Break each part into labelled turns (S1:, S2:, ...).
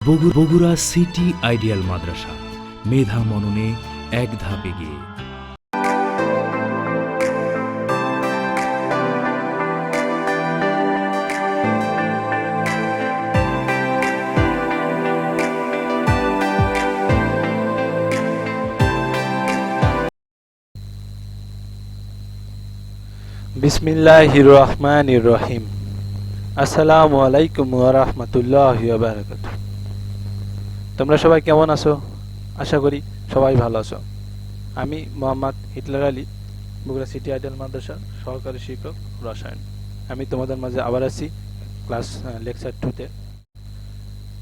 S1: Bogura city ideal মাদ্রাসা, মেধা মননে এক ধাপ এগিয়ে।
S2: বিসমিল্লাহির রহমানির রহিম। আসসালামু আলাইকুম ওয়া রাহমাতুল্লাহি ওয়া বারাকাতুহু। তোমরা সবাই কেমন আছো? আশা করি সবাই ভালো আছো। আমি Mohammad Hitler Ali, Bogura city ideal মাদ্রাসার সহকারী শিক্ষক রসায়ন। আমি তোমাদের মাঝে আবার আছি ক্লাস লেকচার 2-তে।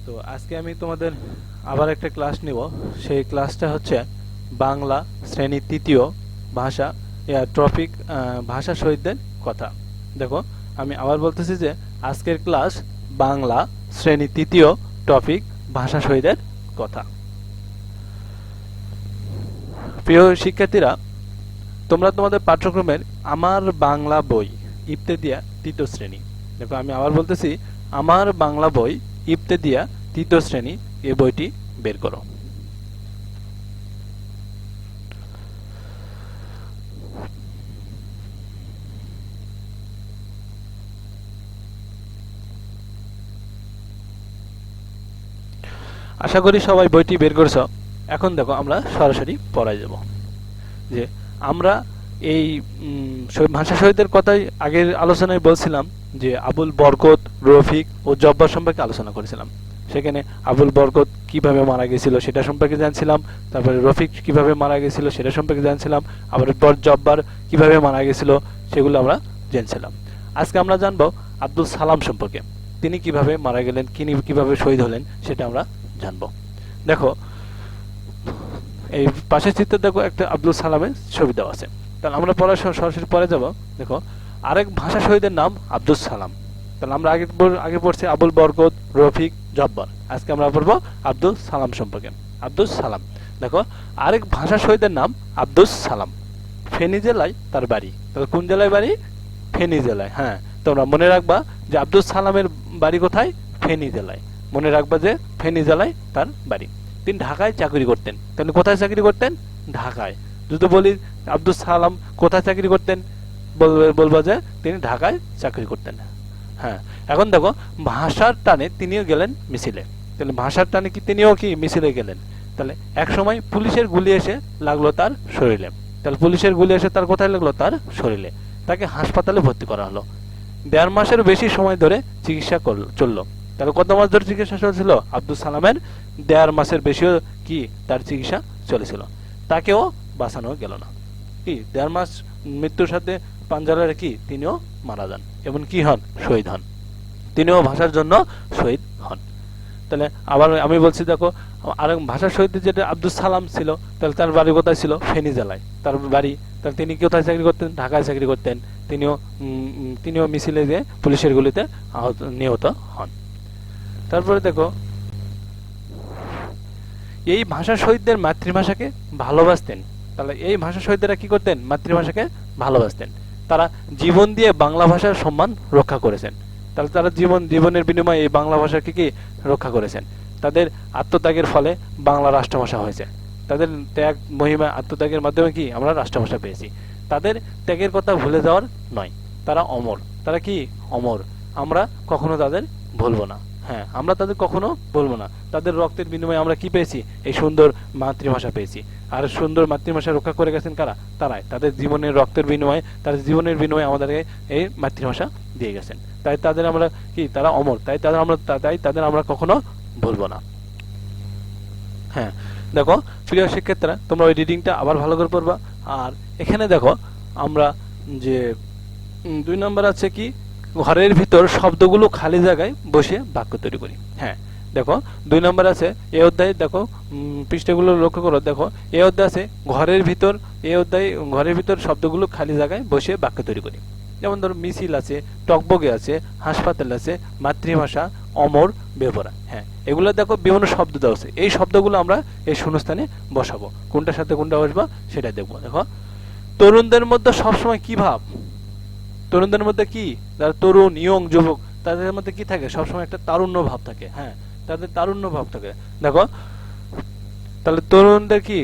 S2: তো আজকে আমি তোমাদের আবার একটা ক্লাস নিব। সেই ক্লাসটা হচ্ছে বাংলা শ্রেণী 3য় ভাষা টপিক ভাষা শহীদদের কথা। দেখো, আমি আবার বলতেছি যে আজকের ক্লাস বাংলা শ্রেণী 3য় টপিক ভাষা শহীদের কথা। প্রিয় শিক্ষার্থীরা, তোমরা তোমাদের পাঠ্যক্রমের আমার বাংলা বই ইবতেদিয়া 3য় শ্রেণী, দেখো আমি আবার বলতেছি আমার বাংলা বই ইবতেদিয়া 3য় শ্রেণী এই বইটি বের করো। আশা করি সবাই বইটি বের করছো। এখন দেখো আমরা সরাসরি পড়ায় যাব। যে আমরা এই ভাষা শহীদের কথাই আগের আলোচনায় বলছিলাম যে আবুল বরকত, রফিক ও জব্বার সম্পর্কে আলোচনা করেছিলাম। সেখানে আবুল বরকত কিভাবে মারা গেছিল সেটা সম্পর্কে জানছিলাম, তারপরে রফিক কিভাবে মারা গেছিল সেটা সম্পর্কে জানছিলাম, আবার জব্বার কিভাবে মারা গেছিল সেগুলো আমরা জানছিলাম। আজকে আমরা জানবো আব্দুল সালাম সম্পর্কে, তিনি কিভাবে মারা গেলেন, কিভাবে শহীদ হলেন সেটা আমরা জানবো। দেখো এই পাশের চিত্রে দেখো একটা আব্দুল সালামের ছবি দেওয়া আছে। তাহলে আমরা সরাসরি পরে যাব। দেখো আরেক ভাষা শহীদের নাম আব্দুল সালাম। তাহলে আমরা আগে পড়ছি আবুল বরকত, রফিক, জব্বার। আজকে আমরা পড়বো আব্দুল সালাম সম্পর্কে। আব্দুল সালাম, দেখো আরেক ভাষা শহীদের নাম আব্দুল সালাম। ফেনী জেলায় তার বাড়ি। তাহলে কোন জেলায় বাড়ি? ফেনী জেলায়। হ্যাঁ, তোমরা মনে রাখবা যে আব্দুল সালামের বাড়ি কোথায়? ফেনী জেলায়। মনে রাখবা যে ফেনী জেলায় তার বাড়ি। তিনি ঢাকায় চাকরি করতেন। তাহলে কোথায় চাকরি করতেন? ঢাকায়। যদি বলি আব্দুল সালাম কোথায় চাকরি করতেন, বলবো যে তিনি ঢাকায় চাকরি করতেন। হ্যাঁ, এখন দেখো ভাষার টানে তিনিও গেলেন মিছিলে। তাহলে ভাষার টানে কি তিনিও কি মিছিলে গেলেন? তাহলে এক সময় পুলিশের গুলি এসে লাগলো তার শরীরে। তাহলে পুলিশের গুলি এসে তার কোথায় লাগলো? তার শরীরে। তাকে হাসপাতালে ভর্তি করা হলো। 1.5 মাসের বেশি সময় ধরে চিকিৎসা চললো। তাহলে কত মাস ধরে চিকিৎসা চলছিল? আব্দুল সালামের 1.5 মাসের বেশিও কি তার চিকিৎসা চলেছিল। তাকেও বাঁচানো গেল না। কি 1.5 মাস মৃত্যুর সাথে পাঞ্জালের কি তিনিও মারা যান এবং কি হন? শহীদ হন। তিনিও ভাষার জন্য শহীদ হন। তাহলে আবার আমি বলছি, দেখো আরেক ভাষা শহীদ যেটা আব্দুল সালাম ছিল, তাহলে তার বাড়ি কোথায় ছিল? ফেনী জেলায় তার বাড়ি। তাহলে তিনি কোথায় চাকরি করতেন? ঢাকায় চাকরি করতেন। তিনিও মিছিলে গিয়ে পুলিশের গুলিতে নিহত হন। তারপরে দেখো এই ভাষা শহীদদের মাতৃভাষাকে ভালোবাসতেন। তাহলে এই ভাষা শহীদরা কি করতেন? মাতৃভাষাকে ভালোবাসতেন। তারা জীবন দিয়ে বাংলা ভাষার সম্মান রক্ষা করেছেন। তাহলে তারা জীবনের বিনিময়ে এই বাংলা ভাষাকে কি রক্ষা করেছেন। তাদের আত্মত্যাগের ফলে বাংলা রাষ্ট্রভাষা হয়েছে। তাদের ত্যাগ, মহিমা, আত্মত্যাগের মাধ্যমে কি আমরা রাষ্ট্রভাষা পেয়েছি। তাদের ত্যাগের কথা ভুলে যাওয়ার নয়। তারা অমর। তারা কি অমর। আমরা কখনো তাদের ভুলবো না। হ্যাঁ, আমরা তাদের কখনো বলবো না। তাদের রক্তের বিনিময়ে আমরা কি পেয়েছি? এই সুন্দর মাতৃভাষা পেয়েছি। আর সুন্দর মাতৃভাষা রক্ষা করে গেছেন কারা? তারাই। তাদের জীবনের রক্তের বিনিময়ে, তাদের জীবনের বিনিময়ে আমাদেরকে এই মাতৃভাষা দিয়ে গেছেন। তাই তাদের আমরা কি, তারা অমর। তাই তাদের আমরা কখনো ভুলবো না। হ্যাঁ, দেখো প্রিয় শিক্ষার্থীরা, তোমরা ওই রিডিংটা আবার ভালো করে পড়বা। আর এখানে দেখো আমরা যে 2 নম্বর আছে কি, ঘরের ভিতর শব্দগুলো খালি জায়গায় বসে বাক্য তৈরি করি। হ্যাঁ, দেখো 2 নম্বর আছে এই অধ্যায়ে। দেখো পৃষ্ঠাগুলো লক্ষ্য করো। দেখো এই অধ্যায় আছে ঘরের ভিতর। এই অধ্যায়ে ঘরের ভিতর শব্দগুলো খালি জায়গায় বসে বাক্য তৈরি করি। যেমন ধরো মিছিল আছে, টকবগে আছে, হাসপাতাল আছে, মাতৃভাষা, অমর, বেপরা। হ্যাঁ, এগুলো দেখো বিভিন্ন শব্দ দেওয়া আছে। এই শব্দগুলো আমরা এই শূন্যস্থানে বসাবো। কোনটার সাথে কোনটা বসবো সেটা দেখবো। দেখো তরুণদের মধ্যে সবসময় কি ভাব? তরুণদের মধ্যে কি, যারা তরুণ, ইয়ং, যুবক, তাদের মধ্যে কি থাকে? সবসময় একটা তারুণ্য ভাব থাকে। হ্যাঁ, তাদের তারুণ্য ভাব থাকে। দেখো তাহলে তরুণদের কি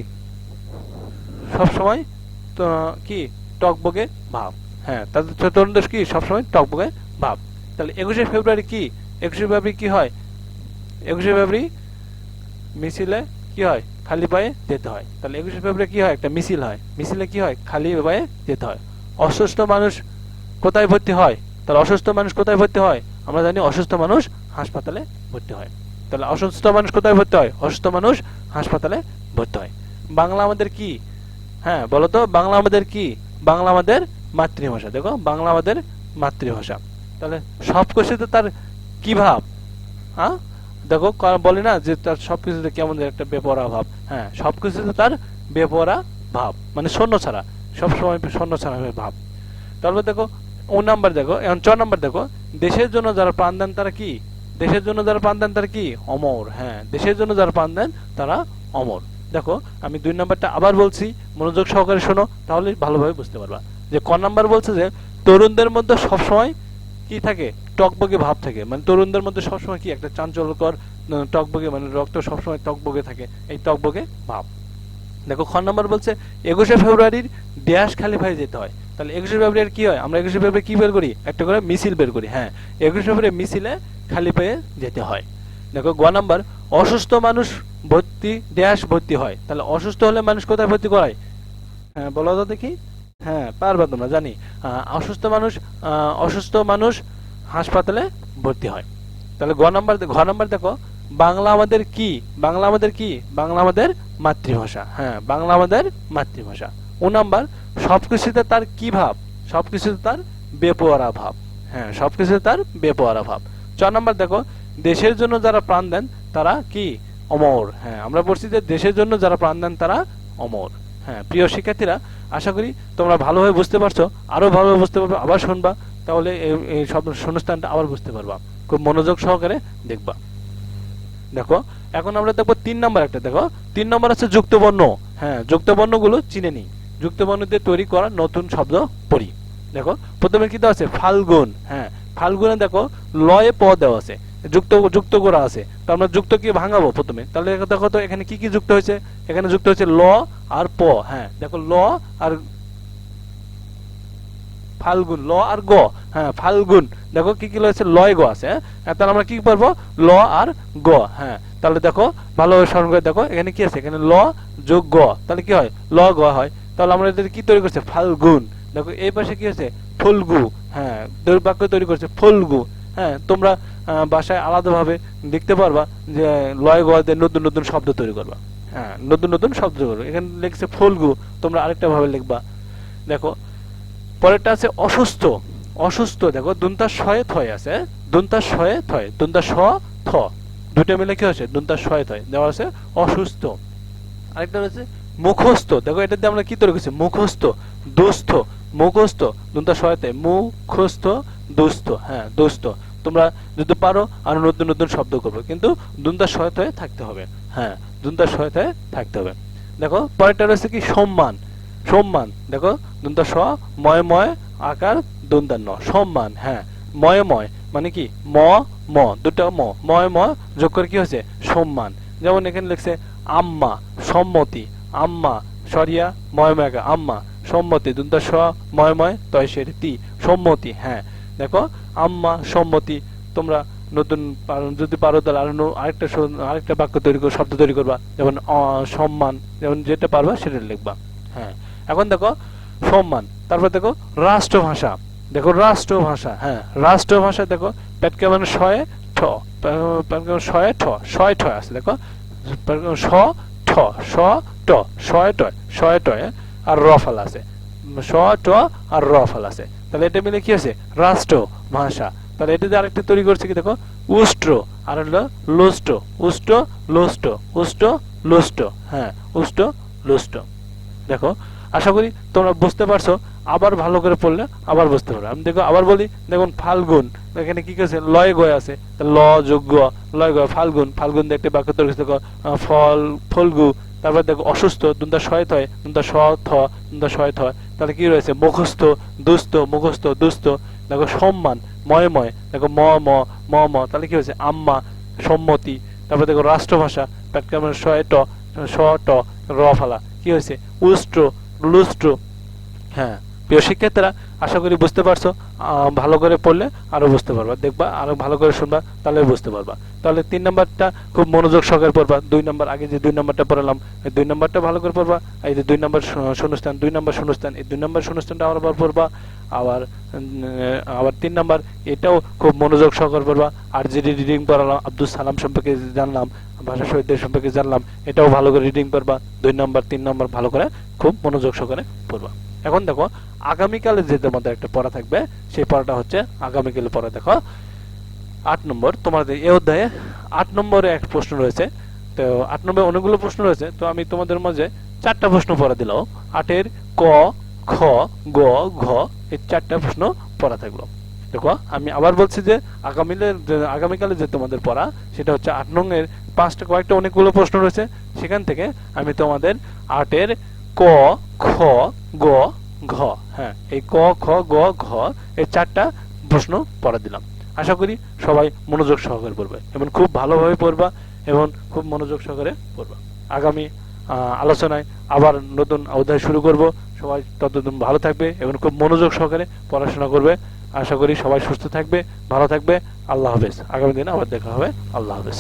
S2: সবসময় কি টকবগে ভাব, হ্যাঁ তাদের তরুণদের কি সবসময় টকবগে ভাব। তাহলে 21শে ফেব্রুয়ারি কি, 21শে ফেব্রুয়ারি কি হয়, 21শে ফেব্রুয়ারি মিছিলে কি হয়, খালি পায়ে যেতে হয়। তাহলে 21শে ফেব্রুয়ারি কি হয়, একটা মিছিল হয়, মিছিলে কি হয়, খালি পায়ে যেতে হয়। অসুস্থ মানুষ কোথায় ভর্তি হয়, তাহলে অসুস্থ মানুষ কোথায় ভর্তি হয়, আমরা জানি অসুস্থ মানুষ হাসপাতালে ভর্তি হয়। তাহলে অসুস্থ মানুষ কোথায় ভর্তি হয়, অসুস্থ মানুষ হাসপাতালে ভর্তি হয়। বাংলা আমাদের কি, হ্যাঁ বলো তো বাংলা আমাদের কি, বাংলা আমাদের মাতৃভাষা। দেখো বাংলা আমাদের মাতৃভাষা। তাহলে সব কিছুতে তার কি ভাব, হ্যাঁ দেখো বলে না যে তার সবকিছুতে কেমন একটা বেপরা ভাব, হ্যাঁ সবকিছুতে তার বেপরা ভাব, মানে শূন্য ছাড়া, সবসময় শূন্য ছাড়া ভাব। তারপর দেখো ও নাম্বার দেখো, এখন 4 নাম্বার দেখো, দেশের জন্য যারা প্রাণ দেন তারা কি, দেশের জন্য যারা প্রাণ দেন তারা কি অমর, হ্যাঁ দেশের জন্য যারা প্রাণ দেন তারা অমর। দেখো আমি 2 নাম্বারটা আবার বলছি, মনোযোগ সহকারে শোনো, তাহলে ভালোভাবে বুঝতে পারবা। যে ক নাম্বার বলছে যে তরুণদের মধ্যে সবসময় কি থাকে, টকবগে ভাব থাকে, মানে তরুণদের মধ্যে সবসময় কি একটা চাঞ্চল্যকর টকবগে, মানে রক্ত সবসময় টকবগে থাকে, এই টকবগে ভাব। দেখো খ নাম্বার বলছে 21শে ফেব্রুয়ারির ড্যাশ খালি পায়ে যেতে হয়। তাহলে 21শে ফেব্রুয়ারি কি হয়, আমরা 21শে ফেব্রুয়ারি কি বের করি, একটা করে মিছিল বের করি, হ্যাঁ 21শে ফেব্রুয়ারি মিছিলে খালি পায়ে যেতে হয়। দেখো গ নাম্বার অসুস্থ মানুষ ভর্তি ড্যাশ ভর্তি হয়। তাহলে অসুস্থ হলে মানুষ কোথায় ভর্তি করায়, হ্যাঁ বলো তো দেখি, হ্যাঁ পারবা তোমরা জানি, অসুস্থ মানুষ হাসপাতালে ভর্তি হয়। তাহলে ঘ নাম্বার দেখো বাংলা আমাদের কি, বাংলা আমাদের কি, বাংলা আমাদের মাতৃভাষা, হ্যাঁ বাংলা আমাদের মাতৃভাষা। ও নাম্বার সবকিছুতে তার কি ভাব, সবকিছুতে তার বেপরোয়া ভাব, হ্যাঁ সবকিছুতে তার বেপরোয়া ভাব। 4 নাম্বার দেখো দেশের জন্য যারা প্রাণ দেন তারা কি অমর, হ্যাঁ আমরা বলছি যে দেশের জন্য যারা প্রাণ দেন তারা অমর। হ্যাঁ প্রিয় শিক্ষার্থীরা, আশা করি তোমরা ভালোভাবে বুঝতে পারছো, আরো ভালোভাবে বুঝতে পারবে, আবার শুনবা, তাহলে এই সব শূন্যস্থানটা আবার বুঝতে পারবা, খুব মনোযোগ সহকারে দেখবা। দেখো এখন আমরা দেখবো 3 নাম্বার একটা, দেখো 3 নাম্বার আছে যুক্তবর্ণ, হ্যাঁ যুক্তবর্ণগুলো চিনে নিই, যুক্তবর্ণ দিয়ে তৈরি করা নতুন শব্দ পড়ি। দেখো প্রথমে কি দেওয়া আছে ফাল্গুন, হ্যাঁ ফাল্গুনে দেখো লয়ে প দেওয়া আছে, যুক্ত করা আছে, তো আমরা যুক্ত কি ভাঙাবো প্রথমে, তাহলে দেখো তো এখানে কি কি যুক্ত হয়েছে, এখানে যুক্ত হয়েছে ল আর প, হ্যাঁ দেখো ল আর ফাল্গুন, ল আর গ, হ্যাঁ ফাল্গুন দেখো কি কি রয়েছে, লয় গ আছে, হ্যাঁ তাহলে আমরা কি পারবো ল আর গ, হ্যাঁ তাহলে দেখো ভালোভাবে স্মরণ করে দেখো এখানে কি আছে, এখানে ল যোগ গ, তাহলে কি হয় ল গ হয়। তাহলে আমরা এদের কি তৈরি করছে ফাল্গুন। দেখো এই পাশে কি আছে ফলগু, হ্যাঁ বাক্য তৈরি করছে ফলগু। হ্যাঁ তোমরা বাসায় আলাদাভাবে লিখতে পারবা যে লয় গ দিয়ে নতুন নতুন শব্দ তৈরি করবা, হ্যাঁ নতুন নতুন শব্দ তৈরি করবে। এখানে লিখছে ফলগু, তোমরা আরেকটা ভাবে লিখবা। দেখো পরেরটা আছে অসুস্থ, অসুস্থ দেখো দুনতা শয়ে থয় আছে, দুনতা শয়ে থয়, দুনতা স থ দুটো মিলে কি আছে দুনতা শয়ে থয় দেওয়া আছে অসুস্থ। আরেকটা রয়েছে মুখস্থ, দেখো এটা দিয়ে আমরা কি তৈরি করছি মুখস্থ, দুস্থ, মুখস্থ দুনতা শয়ে থয়, মুখস্থ দুস্থ, হ্যাঁ দুস্থ। তোমরা যদি পারো আরো নতুন নতুন শব্দ করবে, কিন্তু দুনতা শয়ে থয়ে থাকতে হবে, হ্যাঁ দুনতা শয়ে থয়ে থাকতে হবে। দেখো পরেরটা রয়েছে কি সম্মান, সম্মান দেখো দন্তা স ময় ময় আকার দন্তা ন সম্মান, হ্যাঁ ময় ময় মানে কি ম ম দুটো ম ময় ম যোগ করে কি হয়েছে সম্মান। যেমন এখানে লিখছে আম্মা সম্মতি, আম্মা সরিয়া ময় ময় আম্মা সম্মতি দন্তা স ময় ময় তয় সে তি সম্মতি, হ্যাঁ দেখো আম্মা সম্মতি। তোমরা নতুন যদি পারো তাহলে আরেকটা বাক্য তৈরি করো, শব্দ তৈরি করবা, যেমন সম্মান, যেমন যেটা পারবা সেটা লিখবা। হ্যাঁ এখন দেখো সম্মান, তারপর দেখো রাষ্ট্রভাষা, দেখো রাষ্ট্রভাষা, হ্যাঁ রাষ্ট্রভাষা দেখো পেটকে মানে শয়ে ঠ, শয়ে ঠ, শয়ে ঠ আছে, দেখো স ঠ স ট শয়ে ট, শয়ে ট আর রফাল আছে, স ট আর রফাল আছে, তাহলে এটা মিলে কি আছে রাষ্ট্র ভাষা। তাহলে এটা দিয়ে আরেকটা তৈরি করছে কি দেখো উষ্ট্র, আর হলো লোষ্ট, উষ্ট লোষ্ট, উষ্ট লোষ্ট, হ্যাঁ উষ্ট লোষ্ট। দেখো আশা করি তোমরা বুঝতে পারছো, আবার ভালো করে পড়লে আবার বুঝতে পারবে। আমি দেখো আবার বলি, দেখুন ফাল্গুন এখানে কি করছে লয় গয় আছে, ল যোগ্য লয় গয় ফাল্গুন, ফাল্গুন দিয়ে একটা বাক্য তৈরি দেখো ফল ফলগু। তারপর দেখো অসুস্থ দুনটা শয় থয়, দুনটা স থ দুনটা শয় থয়, তাহলে কি রয়েছে মুখস্থ দুস্থ, মুখস্থ দুস্থ। দেখো সম্মান ময় ময় দেখো ম ম ম ম, তাহলে কি হয়েছে আম্মা সম্মতি, তারপর দেখো রাষ্ট্রভাষা, প্যাটকামের শ এ ট, শ ট, র ফালা, কি হয়েছে উষ্ট্র, লুষ্ট্র। হ্যাঁ প্রিয় শিক্ষার্থীরা, আশা করি বুঝতে পারছো। ভালো করে পড়লে আরো বুঝতে পারবা, দেখবা আরো ভালো করে শুনবা, তাহলে বুঝতে পারবা। তাহলে 3 নাম্বারটা খুব মনোযোগ সহকারে পড়বা। 2 নাম্বার, আগে যে 2 নাম্বারটা পড়ালাম, এই 2 নাম্বারটা ভালো করে পড়বা। এই যে 2 নাম্বার শূন্যস্থান, 2 নাম্বার শূন্যস্থান, এই 2 নাম্বার শূন্যস্থানটা আবার পড়বা। আবার 3 নাম্বার, এটাও খুব মনোযোগ সহকারে পড়বা। আর যে রিডিং পড়ালাম, আব্দুল সালাম সম্পর্কে জানলাম, ভাষা শহীদদের সম্পর্কে জানলাম, এটাও ভালো করে রিডিং পড়বা। 2 নাম্বার 3 নাম্বার ভালো করে খুব মনোযোগ সহকারে পড়বা। এখন দেখো আগামীকালে যে তোমাদের একটা পড়া থাকবে, সেই পড়াটা হচ্ছে আগামীকালে পড়া। দেখো 8 নম্বর তোমাদের এই অধ্যায়ে 8 নম্বরে এক প্রশ্ন রয়েছে। তো 8 নম্বরে অনেকগুলো প্রশ্ন রয়েছে, তো আমি তোমাদের মাঝে 4টা প্রশ্ন পড়া দিলাম। 8-এর ক, খ, গ, ঘ, এই 4টা প্রশ্ন পড়া থাকলো। দেখো আমি আবার বলছি যে আগামীকালে যে তোমাদের পড়া, সেটা হচ্ছে 8 নং-এর 5টা কয়েকটা অনেকগুলো প্রশ্ন রয়েছে। সেখান থেকে আমি তোমাদের 8-এর ক, খ, গ, ঘ, হ্যাঁ এই ক, খ, গ, ঘ, এই 4টা প্রশ্ন পড়া দিলাম। আশা করি সবাই মনোযোগ সহকারে পড়বে এবং খুব ভালোভাবে পড়বা এবং খুব মনোযোগ সহকারে পড়বা। আগামী আলোচনায় আবার নতুন অধ্যায় শুরু করব। সবাই ততদিন ভালো থাকবে এবং খুব মনোযোগ সহকারে পড়াশোনা করবে। আশা করি সবাই সুস্থ থাকবে, ভালো থাকবে। আল্লাহ হাফেজ। আগামী দিনে আবার দেখা হবে। আল্লাহ হাফেজ।